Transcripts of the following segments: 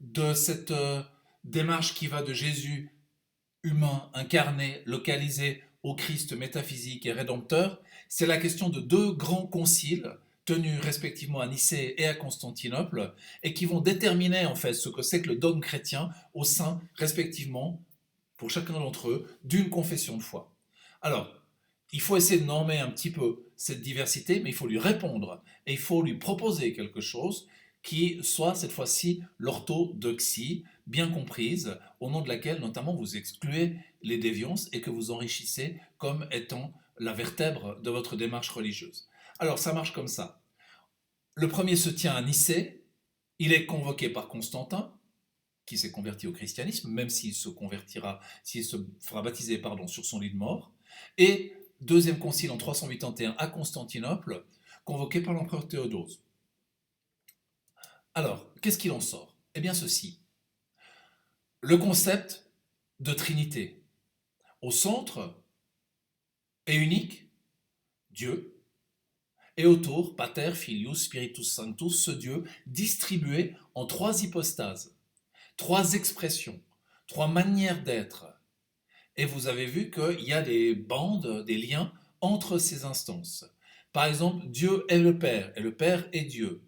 de cette démarche qui va de Jésus humain, incarné, localisé au Christ métaphysique et rédempteur, c'est la question de deux grands conciles tenus respectivement à Nicée et à Constantinople, et qui vont déterminer en fait ce que c'est que le dogme chrétien au sein respectivement, pour chacun d'entre eux, d'une confession de foi. Alors, il faut essayer de normer un petit peu cette diversité, mais il faut lui répondre et il faut lui proposer quelque chose qui soit cette fois-ci l'orthodoxie, bien comprise, au nom de laquelle notamment vous excluez les déviances et que vous enrichissez comme étant la vertèbre de votre démarche religieuse. Alors ça marche comme ça. Le premier se tient à Nicée, il est convoqué par Constantin, qui s'est converti au christianisme, même s'il se fera baptiser sur son lit de mort, et deuxième concile en 381 à Constantinople, convoqué par l'empereur Théodose. Alors, qu'est-ce qu'il en sort? Eh bien ceci, le concept de Trinité. Au centre est unique, Dieu, et autour, Pater, Filius, Spiritus Sanctus, ce Dieu distribué en trois hypostases, trois expressions, trois manières d'être. Et vous avez vu qu'il y a des bandes, des liens entre ces instances. Par exemple, Dieu est le Père, et le Père est Dieu.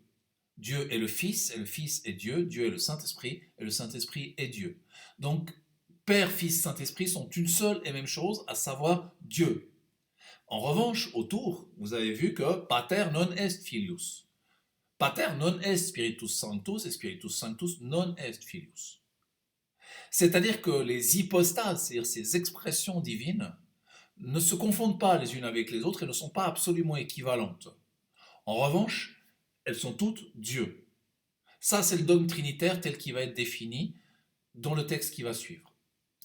Dieu est le Fils, et le Fils est Dieu. Dieu est le Saint-Esprit, et le Saint-Esprit est Dieu. Donc, Père, Fils, Saint-Esprit sont une seule et même chose, à savoir Dieu. En revanche, autour, vous avez vu que Pater non est Filius. Pater non est Spiritus Sanctus, et Spiritus Sanctus non est Filius. C'est-à-dire que les hypostases, c'est-à-dire ces expressions divines, ne se confondent pas les unes avec les autres et ne sont pas absolument équivalentes. En revanche, elles sont toutes Dieu. Ça, c'est le dogme trinitaire tel qu'il va être défini dans le texte qui va suivre.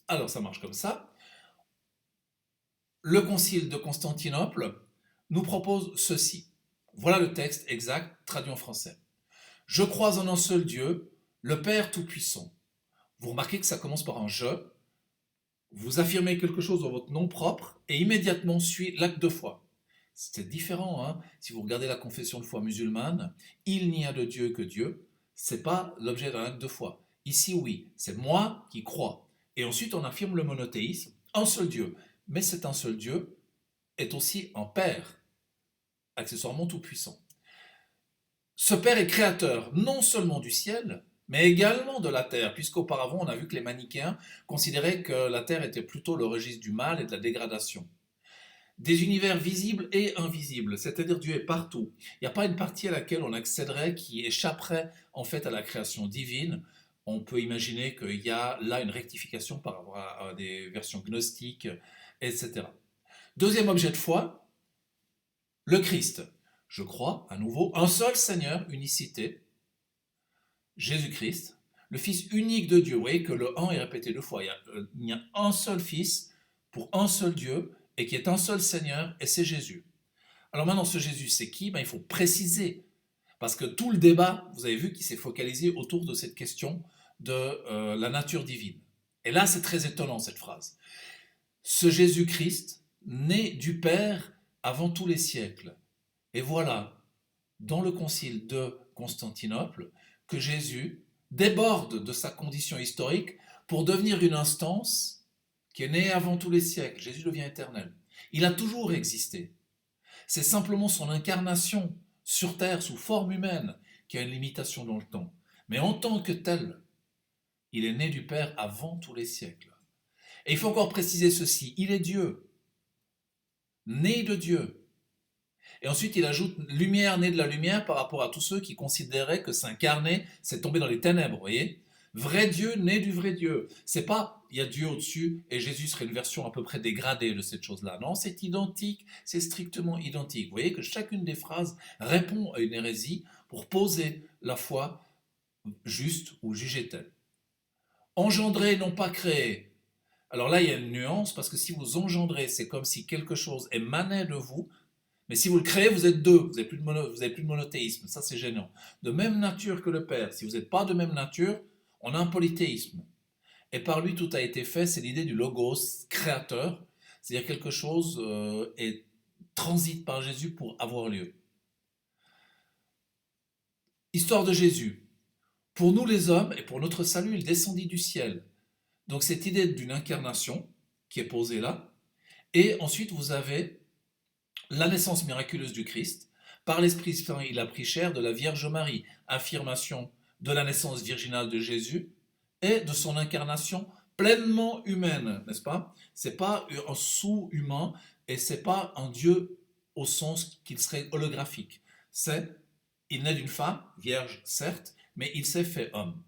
Alors, ça marche comme ça. Le concile de Constantinople nous propose ceci. Voilà le texte exact traduit en français. Je crois en un seul Dieu, le Père Tout-Puissant. Vous remarquez que ça commence par un je. Vous affirmez quelque chose dans votre nom propre et immédiatement suit l'acte de foi. C'est différent, hein. Si vous regardez la confession de foi musulmane, il n'y a de Dieu que Dieu, c'est pas l'objet d'un acte de foi. Ici, oui, c'est moi qui crois. Et ensuite, on affirme le monothéisme, un seul Dieu. Mais cet un seul Dieu est aussi un Père, accessoirement tout-puissant. Ce Père est créateur non seulement du ciel, mais également de la terre, puisqu'auparavant on a vu que les manichéens considéraient que la terre était plutôt le registre du mal et de la dégradation. Des univers visibles et invisibles, c'est-à-dire Dieu est partout. Il n'y a pas une partie à laquelle on accéderait qui échapperait en fait à la création divine. On peut imaginer qu'il y a là une rectification par rapport à des versions gnostiques, etc. Deuxième objet de foi, le Christ. Je crois, à nouveau, un seul Seigneur, unicité, Jésus-Christ, le Fils unique de Dieu. Vous voyez que le un est répété deux fois. Il y a un seul Fils pour un seul Dieu et qui est un seul Seigneur, et c'est Jésus. Alors maintenant, ce Jésus, c'est qui? Il faut préciser, parce que tout le débat, vous avez vu qu'il s'est focalisé autour de cette question de la nature divine. Et là, c'est très étonnant cette phrase. Ce Jésus-Christ, né du Père avant tous les siècles. Et voilà, dans le concile de Constantinople, que Jésus déborde de sa condition historique pour devenir une instance qui est née avant tous les siècles. Jésus devient éternel. Il a toujours existé. C'est simplement son incarnation sur terre sous forme humaine qui a une limitation dans le temps. Mais en tant que tel, il est né du Père avant tous les siècles. Et il faut encore préciser ceci, il est Dieu, né de Dieu. Et ensuite, il ajoute lumière née de la lumière par rapport à tous ceux qui considéraient que s'incarner, c'est tomber dans les ténèbres, vous voyez. Vrai Dieu né du vrai Dieu. C'est pas il y a Dieu au-dessus et Jésus serait une version à peu près dégradée de cette chose-là. Non, c'est identique, c'est strictement identique. Vous voyez que chacune des phrases répond à une hérésie pour poser la foi juste ou jugée-t-elle. Engendrer, non pas créer. Alors là, il y a une nuance parce que si vous engendrez, c'est comme si quelque chose émanait de vous. Mais si vous le créez, vous êtes deux, vous n'avez plus de monothéisme, ça c'est gênant. De même nature que le Père, si vous n'êtes pas de même nature, on a un polythéisme. Et par lui tout a été fait, c'est l'idée du logos créateur, c'est-à-dire quelque chose transite par Jésus pour avoir lieu. Histoire de Jésus. Pour nous les hommes et pour notre salut, il descendit du ciel. Donc cette idée d'une incarnation qui est posée là. Et ensuite, vous avez la naissance miraculeuse du Christ. Par l'Esprit Saint, il a pris chair de la Vierge Marie. Affirmation de la naissance virginale de Jésus et de son incarnation pleinement humaine, n'est-ce pas? C'est pas un sous-humain et c'est pas un Dieu au sens qu'il serait holographique. C'est, il naît d'une femme, vierge certes, mais il s'est fait homme.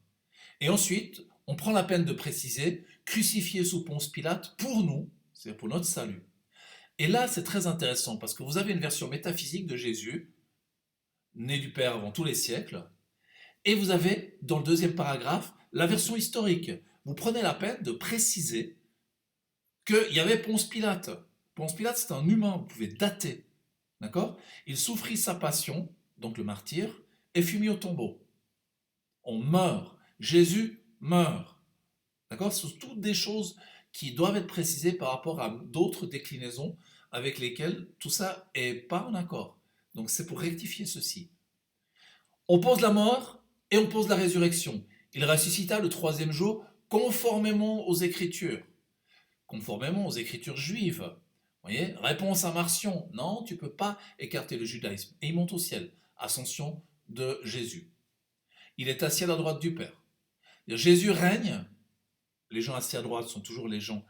Et ensuite, on prend la peine de préciser, crucifié sous Ponce Pilate pour nous, c'est-à-dire pour notre salut. Et là, c'est très intéressant parce que vous avez une version métaphysique de Jésus, né du Père avant tous les siècles, et vous avez, dans le deuxième paragraphe, la version historique. Vous prenez la peine de préciser qu'il y avait Ponce Pilate. Ponce Pilate, c'est un humain, vous pouvez dater. D'accord? Il souffrit sa passion, donc le martyr, et fut mis au tombeau. On meurt. Jésus meurt. D'accord? Ce sont toutes des choses qui doivent être précisées par rapport à d'autres déclinaisons avec lesquelles tout ça n'est pas en accord. Donc c'est pour rectifier ceci. On pose la mort et on pose la résurrection. Il ressuscita le troisième jour conformément aux Écritures. Conformément aux Écritures juives. Vous voyez, réponse à Marcion. Non, tu ne peux pas écarter le judaïsme. Et il monte au ciel. Ascension de Jésus. Il est assis à la droite du Père. Jésus règne. Les gens assis à droite sont toujours les gens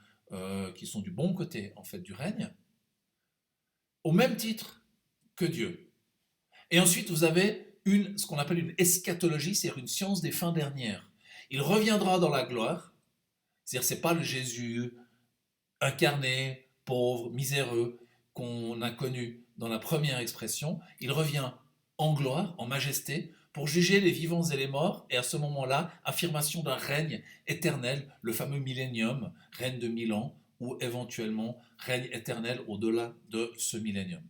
qui sont du bon côté en fait du règne, au même titre que Dieu. Et ensuite, vous avez ce qu'on appelle une eschatologie, c'est-à-dire une science des fins dernières. Il reviendra dans la gloire, c'est-à-dire c'est pas le Jésus incarné, pauvre, miséreux qu'on a connu dans la première expression. Il revient en gloire, en majesté, pour juger les vivants et les morts, et à ce moment-là, affirmation d'un règne éternel, le fameux millénium, règne de 1000 ans, ou éventuellement règne éternel au-delà de ce millénium.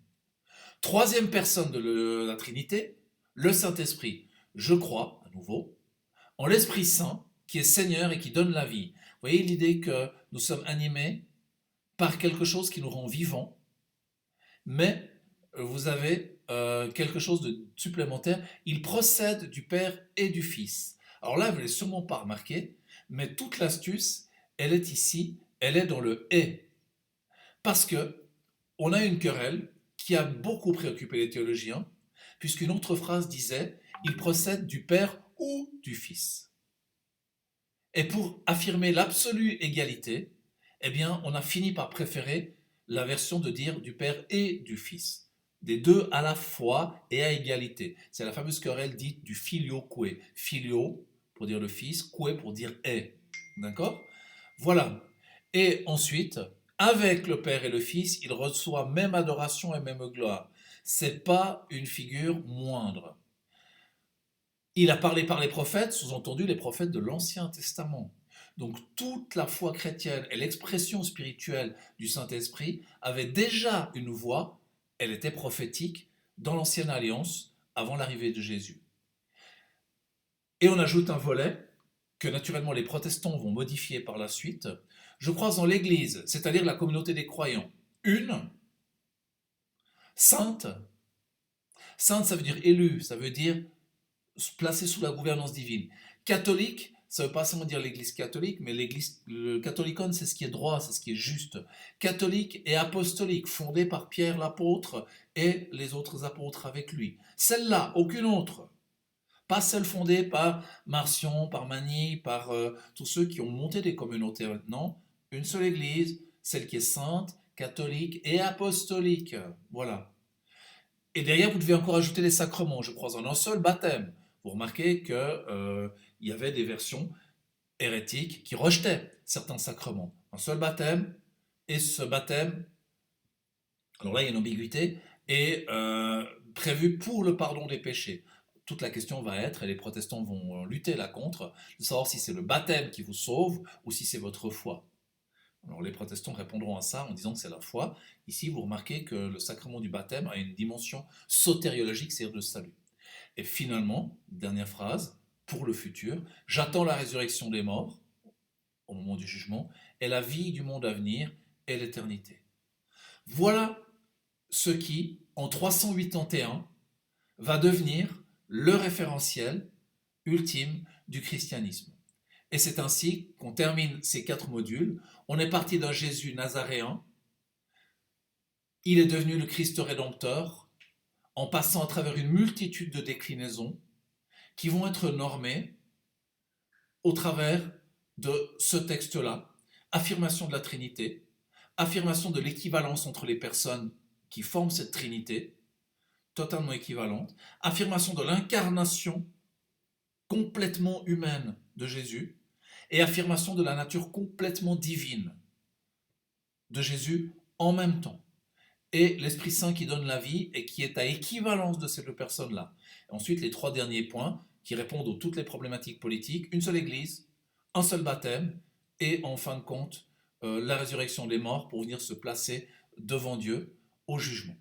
Troisième personne de la Trinité, le Saint-Esprit. Je crois, à nouveau, en l'Esprit Saint, qui est Seigneur et qui donne la vie. Vous voyez l'idée que nous sommes animés par quelque chose qui nous rend vivants, mais vous avez quelque chose de supplémentaire. Il procède du Père et du Fils. Alors là, vous ne l'avez sûrement pas remarqué, mais toute l'astuce, elle est ici, elle est dans le et. Parce que on a une querelle qui a beaucoup préoccupé les théologiens, puisqu'une autre phrase disait il procède du Père ou du Fils. Et pour affirmer l'absolue égalité, eh bien, on a fini par préférer la version de dire du Père et du Fils. Des deux à la fois et à égalité. C'est la fameuse querelle dite du filioque. Filio pour dire le Fils, que pour dire est. D'accord? Voilà. Et ensuite, avec le Père et le Fils, il reçoit même adoration et même gloire. C'est pas une figure moindre. Il a parlé par les prophètes, sous-entendu les prophètes de l'Ancien Testament. Donc toute la foi chrétienne et l'expression spirituelle du Saint-Esprit avaient déjà une voix, elle était prophétique, dans l'Ancienne Alliance, avant l'arrivée de Jésus. Et on ajoute un volet que naturellement les protestants vont modifier par la suite. Je crois en l'Église, c'est-à-dire la communauté des croyants. Une, sainte. Sainte, ça veut dire élue, ça veut dire placée sous la gouvernance divine. Catholique, ça ne veut pas seulement dire l'Église catholique, mais le catholicon, c'est ce qui est droit, c'est ce qui est juste. Catholique et apostolique, fondée par Pierre l'apôtre et les autres apôtres avec lui. Celle-là, aucune autre. Pas celle fondée par Marcion, par Magny, par tous ceux qui ont monté des communautés. Non, une seule Église, celle qui est sainte, catholique et apostolique. Voilà. Et derrière, vous devez encore ajouter les sacrements, je crois, en un seul baptême. Vous remarquez qu'il y avait des versions hérétiques qui rejetaient certains sacrements. Un seul baptême, et ce baptême, alors là il y a une ambiguïté, est prévu pour le pardon des péchés. Toute la question va être, et les protestants vont lutter là contre, de savoir si c'est le baptême qui vous sauve ou si c'est votre foi. Alors les protestants répondront à ça en disant que c'est la foi. Ici, vous remarquez que le sacrement du baptême a une dimension sotériologique, c'est-à-dire de salut. Et finalement, dernière phrase, pour le futur, j'attends la résurrection des morts au moment du jugement et la vie du monde à venir et l'éternité. Voilà ce qui, en 381, va devenir le référentiel ultime du christianisme. Et c'est ainsi qu'on termine ces 4 modules. On est parti d'un Jésus nazaréen, il est devenu le Christ rédempteur, en passant à travers une multitude de déclinaisons qui vont être normées au travers de ce texte-là. Affirmation de la Trinité, affirmation de l'équivalence entre les personnes qui forment cette Trinité, totalement équivalente, affirmation de l'incarnation complètement humaine de Jésus, et affirmation de la nature complètement divine de Jésus en même temps. Et l'Esprit Saint qui donne la vie et qui est à équivalence de ces 2 personnes-là. Ensuite, les 3 derniers points qui répondent à toutes les problématiques politiques, une seule Église, un seul baptême, et en fin de compte, la résurrection des morts pour venir se placer devant Dieu au jugement.